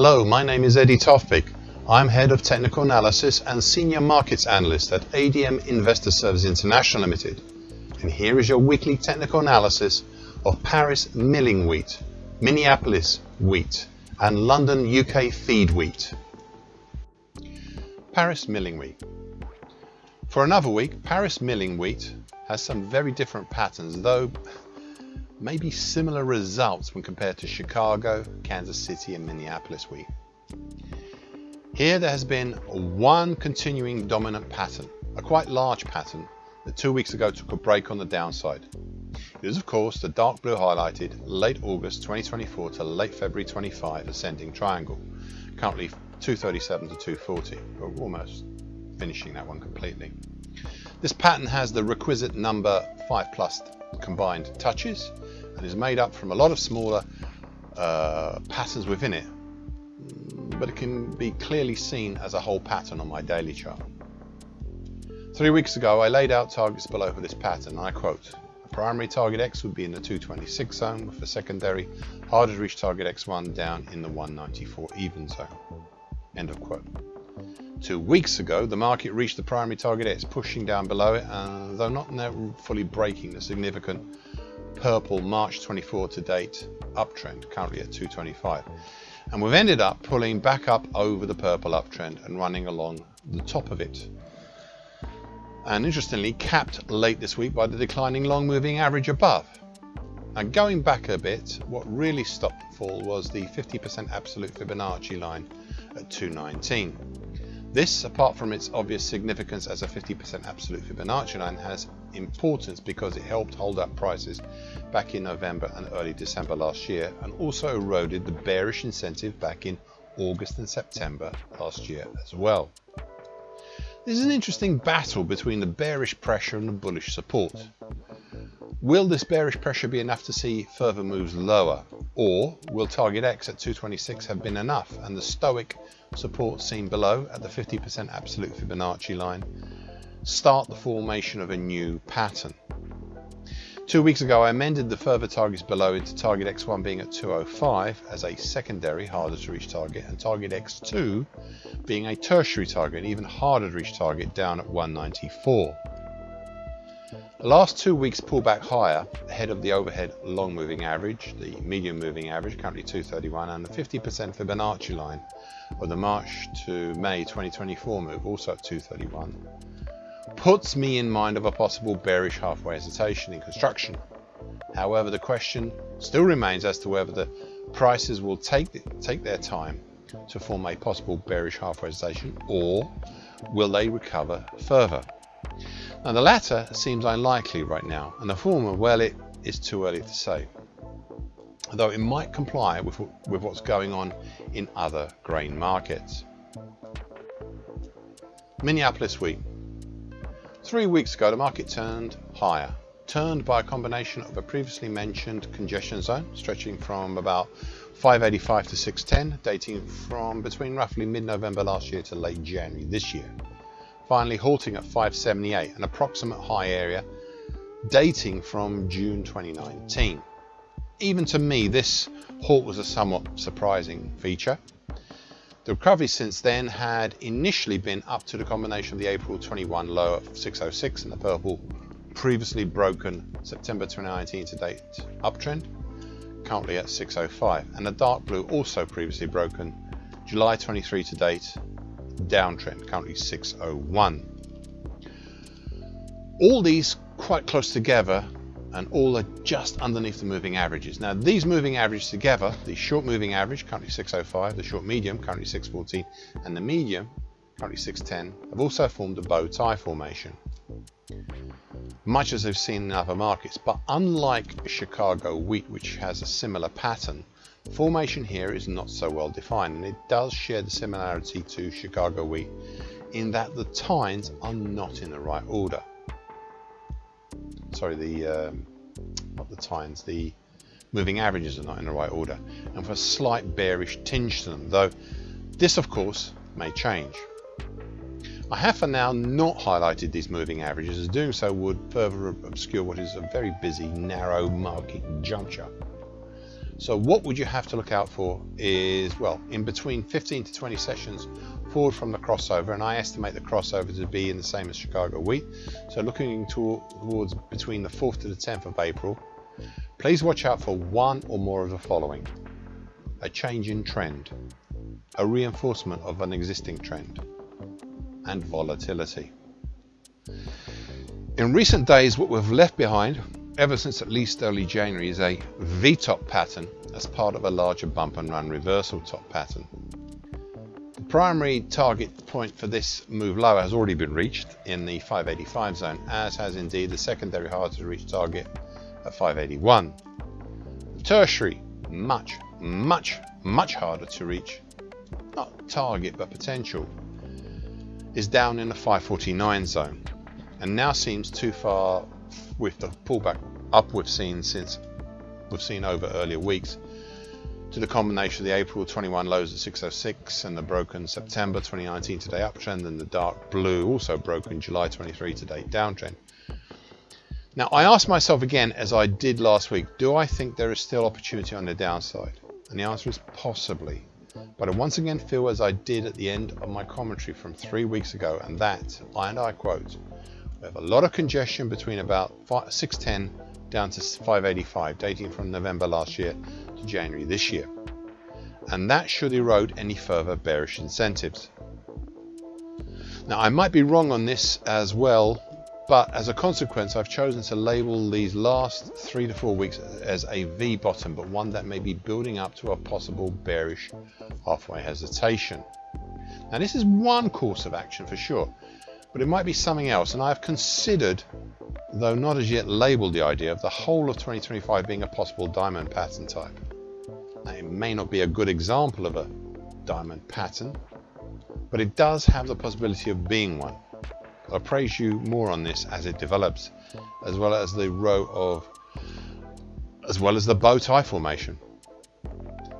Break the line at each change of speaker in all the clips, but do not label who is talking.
Hello, my name is Eddie Tofvik. I'm Head of Technical Analysis and Senior Markets Analyst at ADM Investor Services International Limited. And here is your weekly technical analysis of Paris milling wheat, Minneapolis wheat, and London UK feed wheat. Paris milling wheat. For another week, Paris milling wheat has some very different patterns, though maybe similar results when compared to Chicago, Kansas City and Minneapolis wheat. Here there has been one continuing dominant pattern, a quite large pattern that 2 weeks ago took a break on the downside. It is of course the dark blue highlighted late August 2024 to late February 25 ascending triangle, currently 237 to 240, or almost finishing that one completely. This pattern has the requisite number 5+ combined touches and is made up from a lot of smaller patterns within it, but it can be clearly seen as a whole pattern on my daily chart. 3 weeks ago I laid out targets below for this pattern, and I quote, "A primary target X would be in the 226 zone with a secondary harder to reach target X1 down in the 194 even zone." End of quote. 2 weeks ago the market reached the primary target X, pushing down below it, though not fully breaking the significant purple March 24 to date uptrend, currently at 225. And we've ended up pulling back up over the purple uptrend and running along the top of it. And interestingly, capped late this week by the declining long moving average above. Now going back a bit, what really stopped the fall was the 50% absolute Fibonacci line at 219. This, apart from its obvious significance as a 50% absolute Fibonacci line, has importance because it helped hold up prices back in November and early December last year, and also eroded the bearish incentive back in August and September last year as well. This is an interesting battle between the bearish pressure and the bullish support. Will this bearish pressure be enough to see further moves lower, or will target X at 226 have been enough and the stoic support seen below at the 50% absolute Fibonacci line start the formation of a new pattern? 2 weeks ago I amended the further targets below into target X1 being at 205 as a secondary harder to reach target, and target X2 being a tertiary target, an even harder to reach target down at 194. The last 2 weeks pullback higher ahead of the overhead long moving average, the medium moving average currently 231, and the 50% Fibonacci line of the March to May 2024 move also at 231, puts me in mind of a possible bearish halfway hesitation in construction. However, the question still remains as to whether the prices will take their time to form a possible bearish halfway hesitation, or will they recover further. Now the latter seems unlikely right now, and the former, well, it is too early to say, though it might comply with what's going on in other grain markets. Minneapolis wheat. 3 weeks ago the market turned higher, turned by a combination of a previously mentioned congestion zone stretching from about 585 to 610, dating from between roughly mid-November last year to late January this year, finally halting at 578, an approximate high area dating from June 2019. Even to me, this halt was a somewhat surprising feature. The recovery since then had initially been up to the combination of the April 21 low of 606 and the purple previously broken September 2019 to date uptrend, currently at 605, and the dark blue also previously broken July 23 to date downtrend, currently 601. All these quite close together, and all are just underneath the moving averages. Now these moving averages together, the short moving average currently 605, the short medium currently 614, and the medium currently 610, have also formed a bow tie formation, much as they've seen in other markets. But unlike Chicago wheat, which has a similar pattern, the formation here is not so well defined, and it does share the similarity to Chicago wheat in that the tines are not in the right order. Sorry, not the tines, the moving averages are not in the right order, and for a slight bearish tinge to them, though this of course may change. I have for now not highlighted these moving averages, as doing so would further obscure what is a very busy narrow market juncture. So what would you have to look out for is, well, in between 15 to 20 sessions forward from the crossover, and I estimate the crossover to be in the same as Chicago wheat. So looking towards between the 4th to the 10th of April, please watch out for one or more of the following: a change in trend, a reinforcement of an existing trend, and volatility. In recent days, what we've left behind, ever since at least early January, is a V-top pattern as part of a larger bump and run reversal top pattern. The primary target point for this move lower has already been reached in the 585 zone, as has indeed the secondary hard to reach target at 581. The tertiary, much harder to reach, not target but potential, is down in the 549 zone, and now seems too far with the pullback up we've seen over earlier weeks, to the combination of the April 21 lows at 606 and the broken September 2019 today uptrend, and the dark blue also broken July 23 today downtrend. Now I ask myself again, as I did last week, do I think there is still opportunity on the downside? And the answer is possibly. But I once again feel as I did at the end of my commentary from 3 weeks ago, and that, and I quote, we have a lot of congestion between about 610 down to 585, dating from November last year to January this year. And that should erode any further bearish incentives. Now I might be wrong on this as well, but as a consequence I've chosen to label these last 3 to 4 weeks as a V bottom, but one that may be building up to a possible bearish halfway hesitation. Now this is one course of action for sure, but it might be something else, and I've considered, though not as yet labelled, the idea of the whole of 2025 being a possible diamond pattern type. Now it may not be a good example of a diamond pattern, but it does have the possibility of being one. I'll praise you more on this as it develops, as well as the bow tie formation.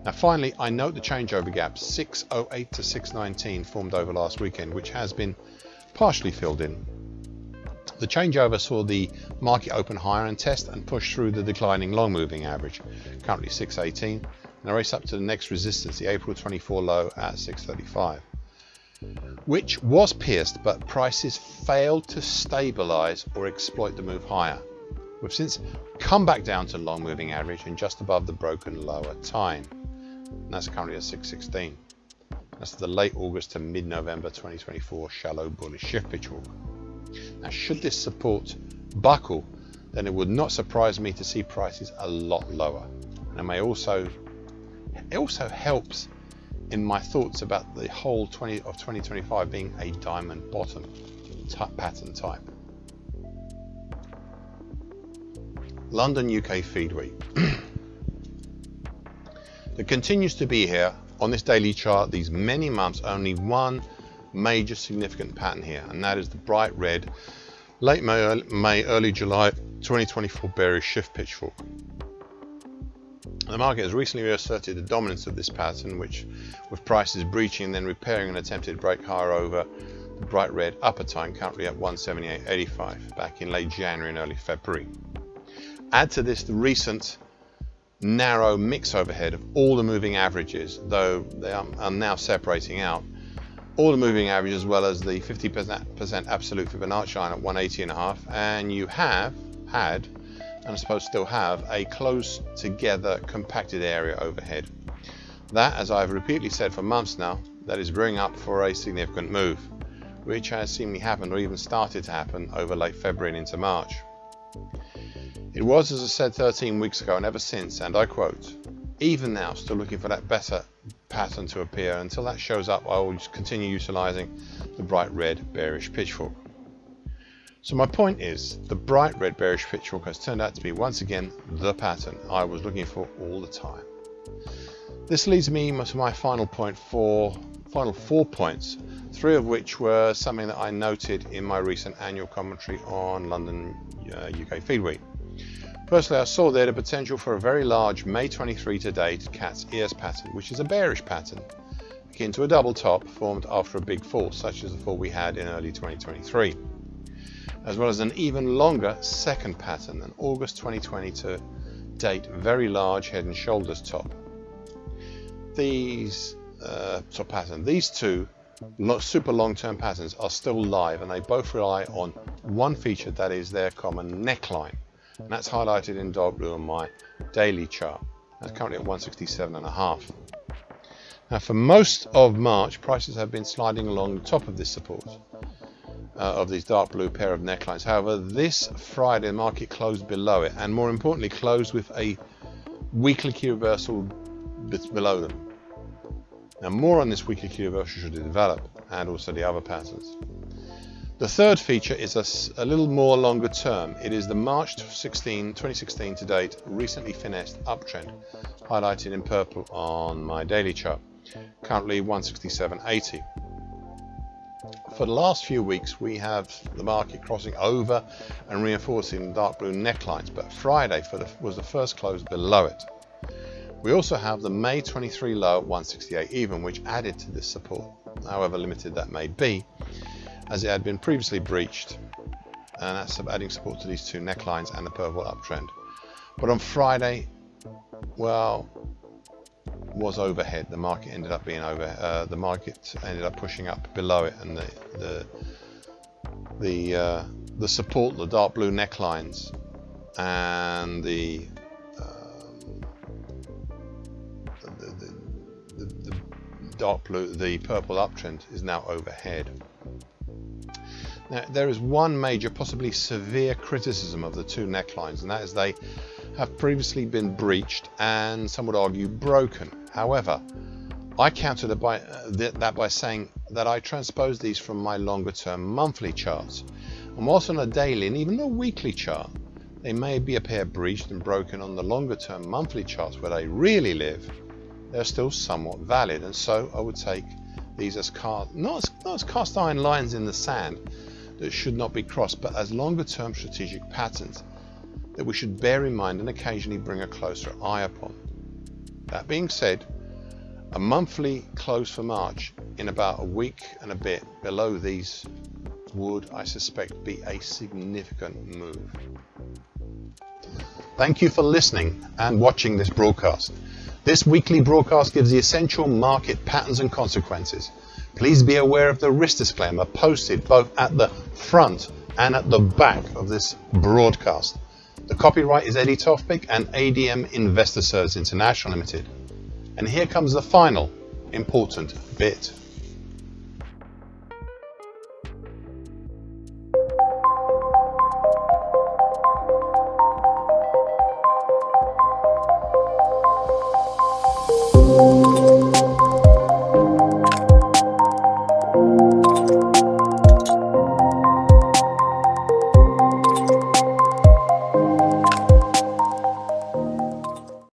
Now finally, I note the changeover gap 608 to 619 formed over last weekend, which has been partially filled in. The changeover saw the market open higher and test and push through the declining long moving average, currently 618, and a race up to the next resistance, the April 24 low at 635. Which was pierced, but prices failed to stabilize or exploit the move higher. We've since come back down to long moving average and just above the broken lower time. And that's currently at 616. That's the late August to mid-November 2024 shallow bullish shift pitch walk. Now should this support buckle, then it would not surprise me to see prices a lot lower. And it also helps in my thoughts about the whole of 2025 being a diamond bottom pattern type. London UK feed wheat. There continues to be here on this daily chart these many months only one major significant pattern here, and that is the bright red late May early July 2024 bearish shift pitch fork. The market has recently reasserted the dominance of this pattern, which with prices breaching and then repairing an attempted break higher over the bright red upper time, currently at 178.85 back in late January and early February. Add to this the recent narrow mix overhead of all the moving averages, though they are now separating out all the moving averages as well as the 50% absolute Fibonacci line at 180.5, and you have had, and I suppose still have, a close together compacted area overhead. That, as I've repeatedly said for months now, that is brewing up for a significant move, which has seemingly happened or even started to happen over late February and into March. It was, as I said 13 weeks ago, and ever since, and I quote, even now still looking for that better pattern to appear. Until that shows up, I will just continue utilizing the bright red bearish pitchfork. So my point is, the bright red bearish pitchfork has turned out to be once again the pattern I was looking for all the time. This leads me to my final 4 points, 3 of which were something that I noted in my recent annual commentary on London UK feed wheat. Firstly, I saw there the potential for a very large May 23 to date cat's ears pattern, which is a bearish pattern, akin to a double top formed after a big fall, such as the fall we had in early 2023, as well as an even longer second pattern, an August 2020 to date very large head and shoulders top. These these two super long-term patterns are still live, and they both rely on one feature, that is their common neckline, and that's highlighted in dark blue on my daily chart. That's currently at 167.5. Now, for most of March, prices have been sliding along the top of this support of these dark blue pair of necklines. However, this Friday the market closed below it, and more importantly closed with a weekly key reversal below them. Now, more on this weekly key reversal should it develop, and also the other patterns. The third feature is a little more longer term. It is the March 2016 to date recently finished uptrend, highlighted in purple on my daily chart, currently 167.80. For the last few weeks we have the market crossing over and reinforcing dark blue necklines, but Friday was the first close below it. We also have the May 23 low at 168 even, which added to this support, however limited that may be, as it had been previously breached, and that's adding support to these two necklines and the purple uptrend. But on Friday, well, was overhead. The market ended up being over. The market ended up pushing up below it, and the support, the dark blue necklines, and the dark blue, the purple uptrend is now overhead. Now, there is one major, possibly severe criticism of the two necklines, and that is they have previously been breached and some would argue broken. However, I countered that by saying that I transposed these from my longer term monthly charts, and whilst on a daily and even a weekly chart they may be a pair breached and broken, on the longer term monthly charts where they really live, they're still somewhat valid. And so I would take these as not as cast iron lines in the sand that should not be crossed, but as longer term strategic patterns that we should bear in mind and occasionally bring a closer eye upon. That being said, a monthly close for March in about a week and a bit below these would, I suspect, be a significant move. Thank you for listening and watching this broadcast. This weekly broadcast gives the essential market patterns and consequences. Please be aware of the risk disclaimer posted both at the front and at the back of this broadcast. The copyright is Eddie Tofpik and ADM Investor Services International Limited. And here comes the final important bit.